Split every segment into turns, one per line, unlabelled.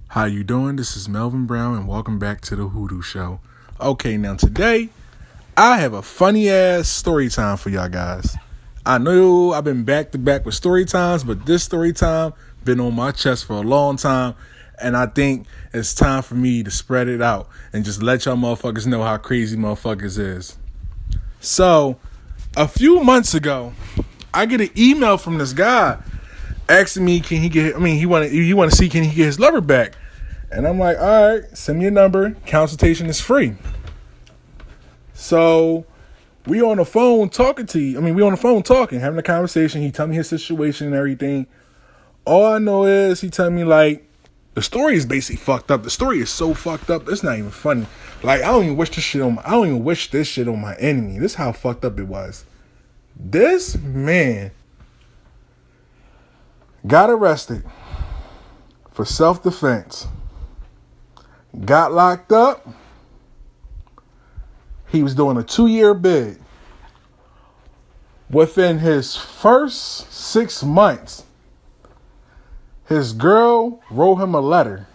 How you doing? This is Melvin Brown and welcome back to the Hoodoo Show. Okay, now today I have a funny ass story time for y'all guys. I know I've been back to back with story times, but this story time been on my chest for a long time, and I think it's time for me to spread it out and just let y'all motherfuckers know how crazy motherfuckers is. So, a few months ago, I get an email from this guy asking me, can he get? He want to see, can he get his lover back? And I'm like, all right, send me your number. Consultation is free. So we on the phone talking to you. We on the phone talking, having a conversation. He tell me his situation and everything. All I know is he tell me like the story is basically fucked up. The story is so fucked up. It's not even funny. Like I don't even wish this shit on my enemy. This is how fucked up it was. This man got arrested for self-defense. Got locked up. He was doing a 2-year bid. Within his first 6 months, his girl wrote him a letter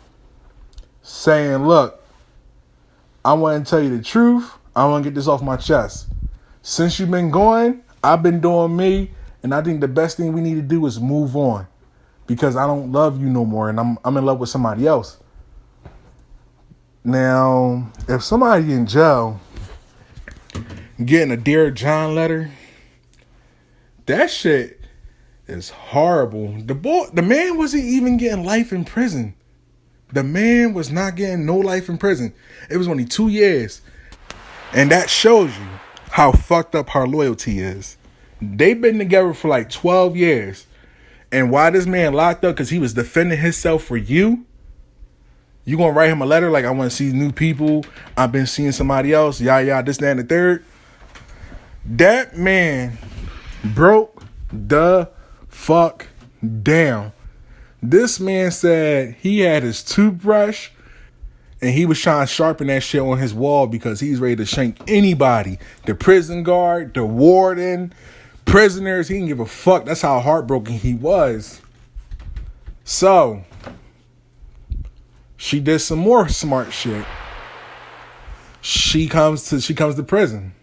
saying, look, I want to tell you the truth. I want to get this off my chest. Since you've been going, I've been doing me, and I think the best thing we need to do is move on because I don't love you no more, and I'm in love with somebody else. Now, if somebody in jail getting a Dear John letter, that shit is horrible. The man wasn't even getting life in prison. The man was not getting no life in prison. It was only 2 years. And that shows you how fucked up her loyalty is. They've been together for like 12 years. And why this man locked up? Because he was defending himself for you? You gonna write him a letter like, I want to see new people. I've been seeing somebody else. Yah, this, that, and the third. That man broke the fuck down. This man said he had his toothbrush and he was trying to sharpen that shit on his wall because he's ready to shank anybody. The prison guard, the warden, prisoners. He didn't give a fuck. That's how heartbroken he was. So she did some more smart shit. She comes to prison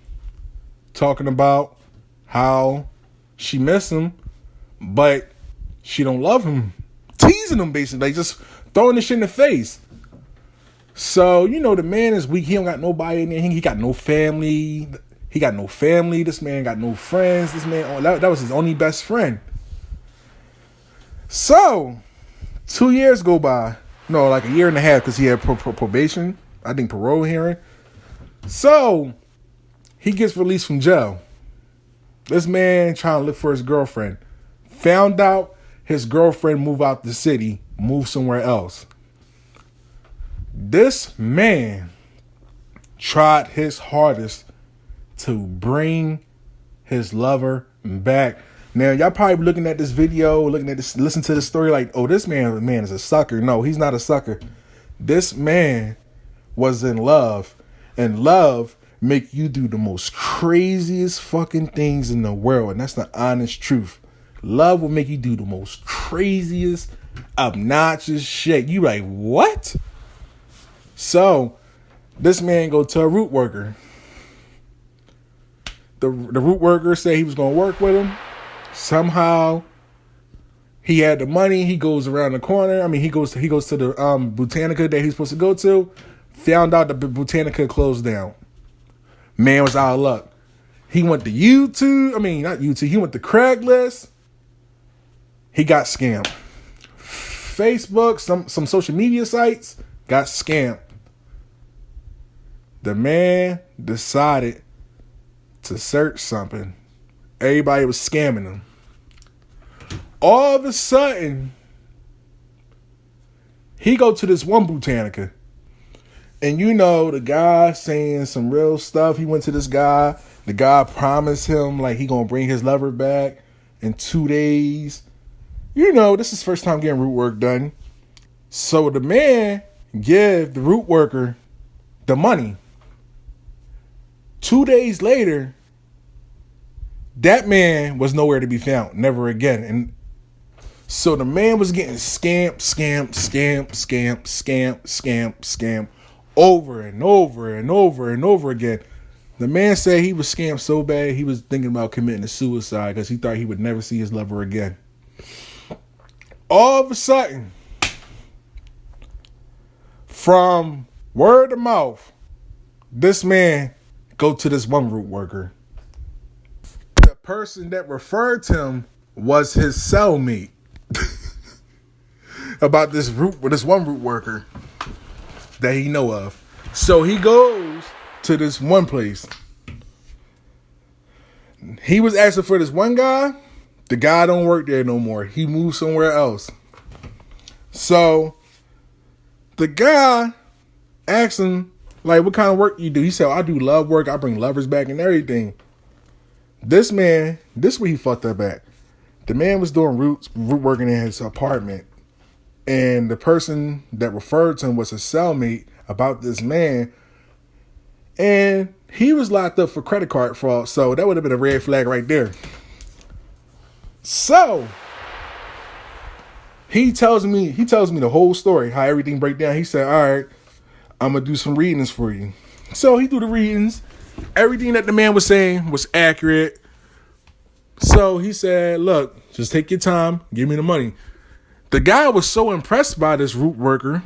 talking about how she miss him, but she don't love him. Teasing him basically, like just throwing this shit in the face. So, the man is weak. He don't got nobody in there. He got no family. This man got no friends. This man, that was his only best friend. So, 2 years go by. No, like a year and a half because he had probation. I think parole hearing. So, he gets released from jail. This man trying to look for his girlfriend. Found out his girlfriend moved out the city, moved somewhere else. This man tried his hardest to bring his lover back. Now, y'all probably looking at this video, listen to this story like, oh, this man is a sucker. No, he's not a sucker. This man was in love. And love make you do the most craziest fucking things in the world. And that's the honest truth. Love will make you do the most craziest, obnoxious shit. You like, what? So, this man go to a root worker. The root worker said he was going to work with him. Somehow, he had the money. He goes around the corner. He goes to the Botanica that he's supposed to go to. Found out the Botanica closed down. Man was out of luck. He went to YouTube. Not YouTube. He went to Craigslist. He got scammed. Facebook, some social media sites got scammed. The man decided to search something. Everybody was scamming him. All of a sudden, he go to this one Botanica. And the guy saying some real stuff. He went to this guy. The guy promised him like he gonna bring his lover back in 2 days. This is his first time getting root work done. So the man gave the root worker the money. 2 days later, that man was nowhere to be found. Never again. And So the man was getting scammed over and over and over and over again. The man said he was scammed so bad he was thinking about committing suicide because he thought he would never see his lover again. All of a sudden, from word of mouth, this man go to this one root worker. The person that referred to him was his cellmate. About this one root worker that he know of. So he goes to this one place. He was asking for this one guy. The guy don't work there no more. He moved somewhere else. So the guy asked him, like, what kind of work you do? He said, I do love work. I bring lovers back and everything. This man, this is where he fucked up at. The man was doing root working in his apartment. And the person that referred to him was a cellmate about this man. And he was locked up for credit card fraud. So that would have been a red flag right there. So he tells me the whole story, how everything break down. He said, all right, I'm going to do some readings for you. So he do the readings. Everything that the man was saying was accurate. So he said, look, just take your time. Give me the money. The guy was so impressed by this root worker,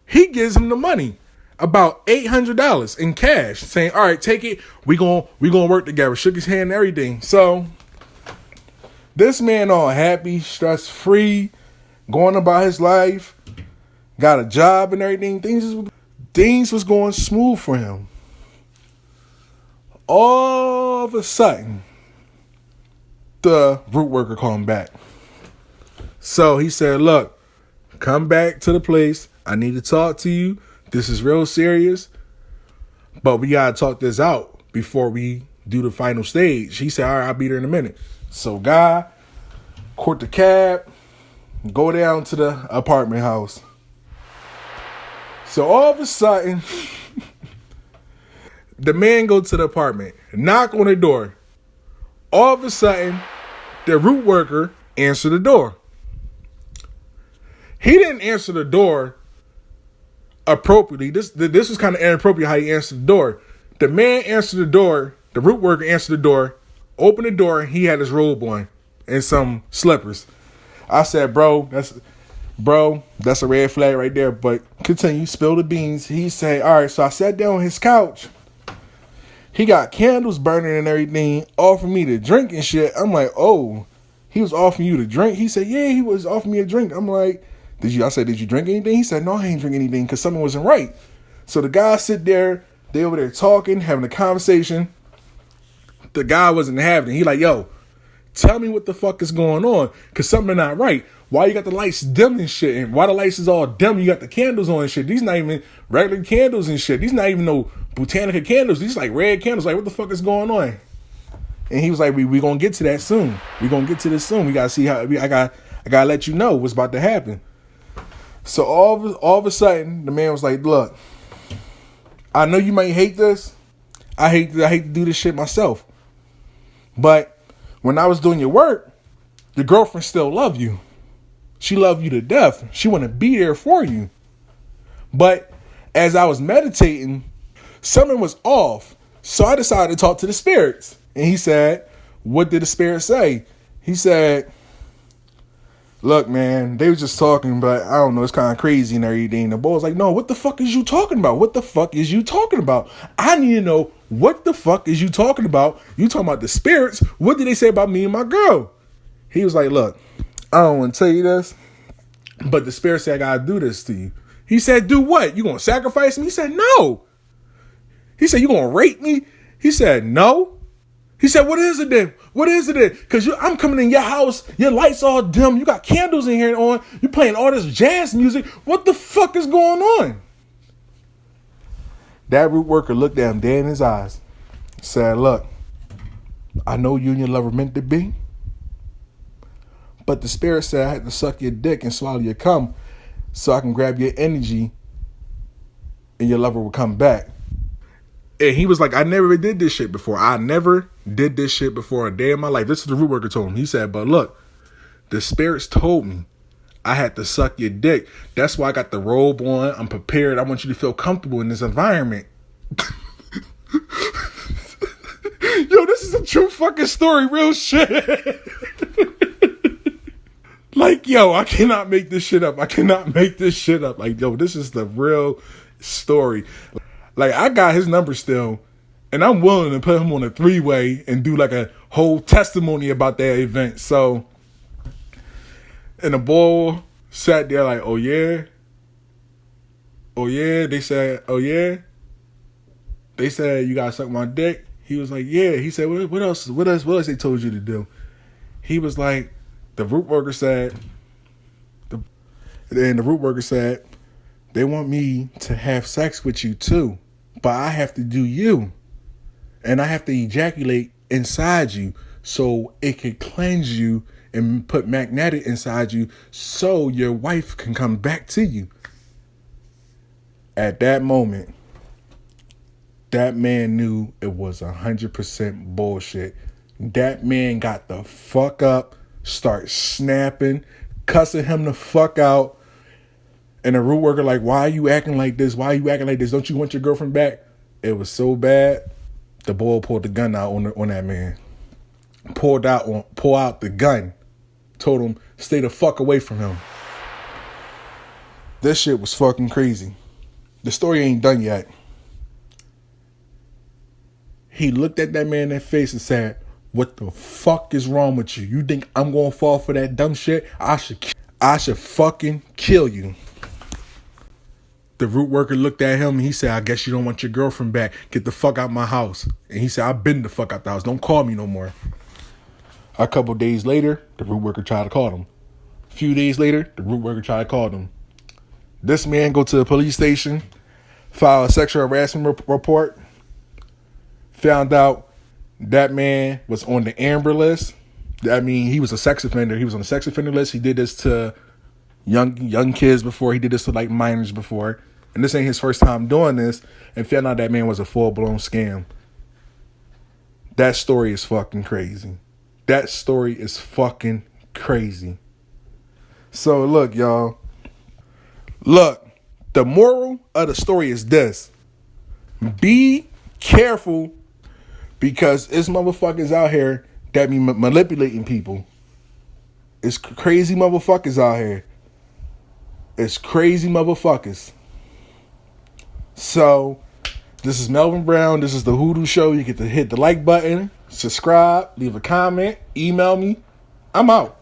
he gives him the money, about $800 in cash, saying, all right, take it. We gonna work together. Shook his hand and everything. So this man all happy, stress-free, going about his life, got a job and everything. Things was going smooth for him. All of a sudden, the root worker called him back. So he said, look, come back to the place. I need to talk to you. This is real serious. But we got to talk this out before we do the final stage. He said, all right, I'll be there in a minute. So guy, court the cab, go down to the apartment house. So all of a sudden, the man go to the apartment, knock on the door. All of a sudden, the root worker answered the door. He didn't answer the door appropriately. This was kind of inappropriate how he answered the door. The man answered the door. The root worker answered the door, opened the door, and he had his robe on and some slippers. I said, bro, that's a red flag right there. But continue, spill the beans. He said, all right, so I sat down on his couch. He got candles burning and everything, offered me to drink and shit. I'm like, oh, he was offering you to drink? He said, yeah, he was offering me a drink. I'm like, I said, did you drink anything? He said, no, I ain't drink anything because something wasn't right. So the guys sit there, they over there talking, having a conversation. The guy wasn't having it. He like, yo, tell me what the fuck is going on because something not right. Why you got the lights dim and shit? And why the lights is all dim? You got the candles on and shit. These not even regular candles and shit. These not even no Botanica candles. These like red candles. Like, what the fuck is going on? And he was like, we gonna get to that soon. We gonna get to this soon. We gotta see how. I gotta let you know what's about to happen. So all of a sudden, the man was like, look, I know you might hate this. I hate to do this shit myself. But when I was doing your work, your girlfriend still loved you. She loved you to death. She want to be there for you. But as I was meditating, something was off. So I decided to talk to the spirits. And he said, what did the spirit say? He said, look, man, they was just talking, but I don't know, it's kind of crazy and everything. The boy was like, no, what the fuck is you talking about? What the fuck is you talking about? I need to know, what the fuck is you talking about? You talking about the spirits? What did they say about me and my girl? He was like, look, I don't want to tell you this, but the spirit said I got to do this to you. He said, do what? You going to sacrifice me? He said, no. He said, you going to rape me? He said, no. He said, what is it then? What is it then? Because I'm coming in your house, your lights all dim, you got candles in here on, you playing all this jazz music. What the fuck is going on? That root worker looked at him dead in his eyes, said, look, I know you and your lover meant to be, but the spirit said I had to suck your dick and swallow your cum so I can grab your energy and your lover will come back. And he was like, I never did this shit before. I never did this shit before a day in my life. This is the root worker told him. He said, but look, The spirits told me I had to suck your dick. That's why I got the robe on. I'm prepared. I want you to feel comfortable in this environment. Yo, this is a true fucking story. Real shit. Like, yo, I cannot make this shit up. Like, yo, this is the real story. Like, I got his number still, and I'm willing to put him on a 3-way and do like a whole testimony about that event. So, and the boy sat there like, oh yeah? Oh yeah? They said, oh yeah? They said, you gotta suck my dick? He was like, yeah. He said, what else they told you to do? He was like, the root worker said, they want me to have sex with you too, but I have to do you. And I have to ejaculate inside you so it can cleanse you and put magnetic inside you so your wife can come back to you. At that moment, that man knew it was 100% bullshit. That man got the fuck up, start snapping, cussing him the fuck out. And the root worker like, why are you acting like this? Why are you acting like this? Don't you want your girlfriend back? It was so bad, the boy pulled the gun out on that man. Pull out the gun. Told him, stay the fuck away from him. This shit was fucking crazy. The story ain't done yet. He looked at that man in the face and said, what the fuck is wrong with you? You think I'm gonna fall for that dumb shit? I should fucking kill you. The root worker looked at him and he said, I guess you don't want your girlfriend back. Get the fuck out my house. And he said, I've been the fuck out the house. Don't call me no more. A couple days later, the root worker tried to call him. A few days later, the root worker tried to call him. This man go to the police station, file a sexual harassment report, found out that man was on the Amber list. I mean, he was a sex offender. He was on the sex offender list. He did this to young kids before. He did this to like minors before. And this ain't his first time doing this. And found out that man was a full-blown scam. That story is fucking crazy. That story is fucking crazy. So look, y'all. Look, the moral of the story is this. Be careful because it's motherfuckers out here that be manipulating people. It's crazy motherfuckers out here. It's crazy motherfuckers. So, this is Melvin Brown. This is the Hoodoo Show. You get to hit the like button, subscribe, leave a comment, email me. I'm out.